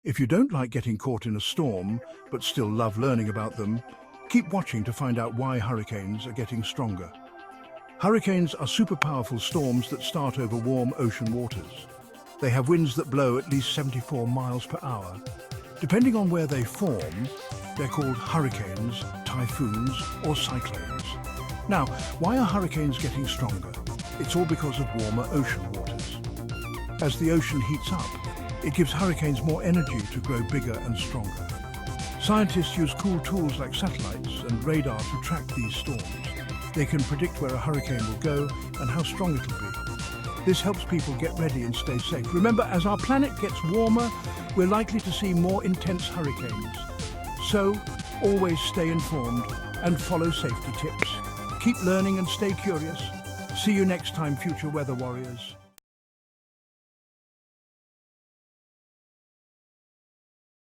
If you don't like getting caught in a storm, but still love learning about them, keep watching to find out why hurricanes are getting stronger. Hurricanes are super powerful storms that start over warm ocean waters. They have winds that blow at least 74 miles per hour. Depending on where they form, they're called hurricanes, typhoons, or cyclones. Now, why are hurricanes getting stronger? It's all because of warmer ocean waters. As the ocean heats up, it gives hurricanes more energy to grow bigger and stronger. Scientists use cool tools like satellites and radar to track these storms. They can predict where a hurricane will go and how strong it'll be. This helps people get ready and stay safe. Remember, as our planet gets warmer, we're likely to see more intense hurricanes. So, always stay informed and follow safety tips. Keep learning and stay curious. See you next time, future weather warriors.